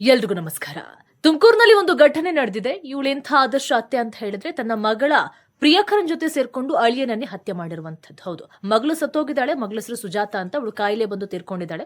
ಎಲ್ರಿಗೂ ನಮಸ್ಕಾರ. ತುಮಕೂರಿನಲ್ಲಿ ಒಂದು ಘಟನೆ ನಡೆದಿದೆ. ಇವಳೆಂಥ ಆದರ್ಶ ಅತ್ತೆ ಅಂತ ಹೇಳಿದ್ರೆ ತನ್ನ ಮಗಳ ಪ್ರಿಯಕರನ್ ಜೊತೆ ಸೇರ್ಕೊಂಡು ಅಳಿಯನನ್ನೇ ಹತ್ಯೆ ಮಾಡಿರುವಂತದ್ದು. ಹೌದು, ಮಗಳು ಸತ್ತೋಗಿದ್ದಾಳೆ. ಮಗಳ ಹೆಸರು ಸುಜಾತ ಅಂತ. ಅವಳು ಕಾಯಿಲೆ ಬಂದು ತೀರ್ಕೊಂಡಿದ್ದಾಳೆ.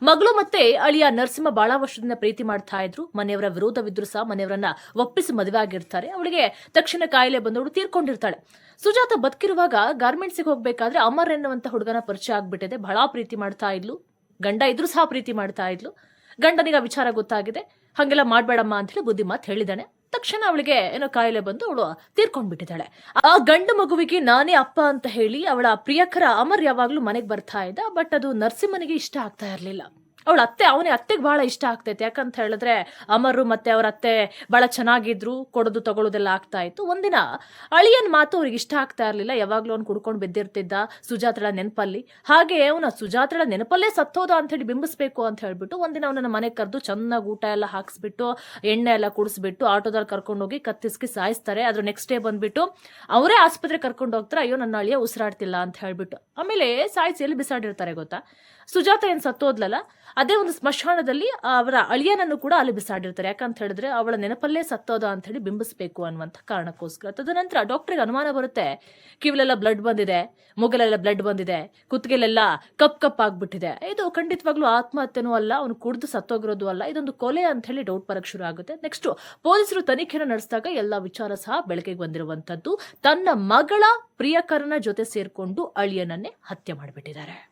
ಮಗಳು ಮತ್ತೆ ಅಳಿಯ ನರಸಿಂಹ ಬಹಳ ವರ್ಷದಿಂದ ಪ್ರೀತಿ ಮಾಡ್ತಾ ಇದ್ರು. ಮನೆಯವರ ವಿರೋಧವಿದ್ರು ಸಹ ಮನೆಯವರನ್ನ ಒಪ್ಪಿಸಿ ಮದುವೆ ಆಗಿರ್ತಾರೆ. ಅವಳಿಗೆ ತಕ್ಷಣ ಕಾಯಿಲೆ ಬಂದು ಅವಳು ತೀರ್ಕೊಂಡಿರ್ತಾಳೆ. ಸುಜಾತ ಬದುಕಿರುವಾಗ ಗಾರ್ಮೆಂಟ್ಸ್ಗೆ ಹೋಗ್ಬೇಕಾದ್ರೆ ಅಮರ್ ಎನ್ನುವಂತ ಹುಡುಗನ ಪರಿಚಯ ಆಗ್ಬಿಟ್ಟಿದೆ. ಬಹಳ ಪ್ರೀತಿ ಮಾಡ್ತಾ ಇದ್ಲು. ಗಂಡ ಇದ್ರು ಸಹ ಪ್ರೀತಿ ಮಾಡ್ತಾ ಇದ್ಲು. ಗಂಡನಿಗೆ ವಿಚಾರ ಗೊತ್ತಾಗಿದೆ. ಹಂಗೆಲ್ಲ ಮಾಡ್ಬೇಡಮ್ಮ ಅಂತ ಹೇಳಿ ಬುದ್ಧಿ ಮಾತು ಹೇಳಿದಾನೆ. ತಕ್ಷಣ ಅವಳಿಗೆ ಏನೋ ಕಾಯಿಲೆ ಬಂದು ಅವಳು ತೀರ್ಕೊಂಡ್ಬಿಟ್ಟಿದ್ದಾಳೆ. ಆ ಗಂಡು ಮಗುವಿಗೆ ನಾನೇ ಅಪ್ಪ ಅಂತ ಹೇಳಿ ಅವಳ ಪ್ರಿಯಕರ ಅಮರ್ ಯಾವಾಗ್ಲೂ ಮನೆಗೆ ಬರ್ತಾ ಇದ್ದ. ಬಟ್ ಅದು ನರಸಿಂಹನಿಗೆ ಇಷ್ಟ ಆಗ್ತಾ ಇರ್ಲಿಲ್ಲ. ಅವಳ ಅವನಿಗೆ ಅತ್ತೆಗೆ ಬಹಳ ಇಷ್ಟ ಆಗ್ತೈತೆ. ಯಾಕಂತ ಹೇಳಿದ್ರೆ ಅಮರು ಮತ್ತೆ ಅವ್ರ ಅತ್ತೆ ಬಹಳ ಚೆನ್ನಾಗಿದ್ರು. ಕೊಡೋದು ತಗೊಳ್ಳೋದೆಲ್ಲ ಆಗ್ತಾ ಇತ್ತು. ಒಂದಿನ ಅಳಿಯನ್ ಮಾತು ಅವ್ರಿಗೆ ಇಷ್ಟ ಆಗ್ತಾ ಇರ್ಲಿಲ್ಲ. ಯಾವಾಗ್ಲೂ ಅವ್ನು ಕುಡ್ಕೊಂಡು ಬಿದ್ದಿರ್ತಿದ್ದ ಸುಜಾತಳ ನೆನಪಲ್ಲಿ. ಹಾಗೆ ಅವನ ಸುಜಾತಳ ನೆನಪಲ್ಲೇ ಸತ್ತೋದ ಅಂತ ಹೇಳಿ ಬಿಂಬಿಸ್ಬೇಕು ಅಂತ ಹೇಳ್ಬಿಟ್ಟು ಒಂದಿನ ಅವನನ್ನ ಮನೆಗೆ ಕರೆದು ಚೆನ್ನಾಗಿ ಊಟ ಎಲ್ಲ ಹಾಕ್ಸ್ಬಿಟ್ಟು ಎಣ್ಣೆ ಎಲ್ಲ ಕುಡಿಸ್ಬಿಟ್ಟು ಆಟೋದಲ್ಲಿ ಕರ್ಕೊಂಡೋಗಿ ಕತ್ತಿಸ್ಕಿ ಸಾಯಿಸ್ತಾರೆ. ಅದ್ರ ನೆಕ್ಸ್ಟ್ ಡೇ ಬಂದ್ಬಿಟ್ಟು ಅವರೇ ಆಸ್ಪತ್ರೆ ಕರ್ಕೊಂಡು ಹೋಗ್ತಾರೆ. ಅಯ್ಯೋ ನನ್ನ ಅಳಿಯ ಉಸಿರಾಡ್ತಿಲ್ಲ ಅಂತ ಹೇಳ್ಬಿಟ್ಟು. ಆಮೇಲೆ ಸಾಯಿಸಿ ಎಲ್ಲಿ ಬಿಸಾಡಿರ್ತಾರೆ ಗೊತ್ತಾ? ಸುಜಾತ ಏನ್ ಸತ್ತೋದ್ಲಲ್ಲ, ಅದೇ ಒಂದು ಸ್ಮಶಾನದಲ್ಲಿ ಅವರ ಅಳಿಯನನ್ನು ಕೂಡ ಅಲ್ಲಿ ಬಿಸಾಡಿರ್ತಾರೆ. ಯಾಕಂತ ಹೇಳಿದ್ರೆ ಅವಳ ನೆನಪಲ್ಲೇ ಸತ್ತೋದ ಅಂತ ಹೇಳಿ ಬಿಂಬಿಸ್ಬೇಕು ಅನ್ನುವಂಥ ಕಾರಣಕ್ಕೋಸ್ಕರ. ತದನಂತರ ಡಾಕ್ಟರ್ಗೆ ಅನುಮಾನ ಬರುತ್ತೆ. ಕಿವಿಲೆಲ್ಲ ಬ್ಲಡ್ ಬಂದಿದೆ, ಮೂಗಲೆಲ್ಲ ಬ್ಲಡ್ ಬಂದಿದೆ, ಕುತ್ತಿಗೆಲೆಲ್ಲ ಕಪ್ ಆಗ್ಬಿಟ್ಟಿದೆ. ಇದು ಖಂಡಿತವಾಗ್ಲೂ ಆತ್ಮಹತ್ಯೆನೂ ಅಲ್ಲ, ಅವನು ಕುಡಿದು ಸತ್ತೋಗಿರೋದು ಅಲ್ಲ, ಇದೊಂದು ಕೊಲೆ ಅಂತ ಹೇಳಿ ಡೌಟ್ ಬರಕ್ ಶುರು ಆಗುತ್ತೆ. ನೆಕ್ಸ್ಟ್ ಪೊಲೀಸರು ತನಿಖೆನ ನಡೆಸಿದಾಗ ಎಲ್ಲಾ ವಿಚಾರ ಸಹ ಬೆಳಕಿಗೆ ಬಂದಿರುವಂತದ್ದು. ತನ್ನ ಮಗಳ ಪ್ರಿಯಕರನ ಜೊತೆ ಸೇರ್ಕೊಂಡು ಅಳಿಯನನ್ನೇ ಹತ್ಯೆ ಮಾಡಿಬಿಟ್ಟಿದ್ದಾರೆ.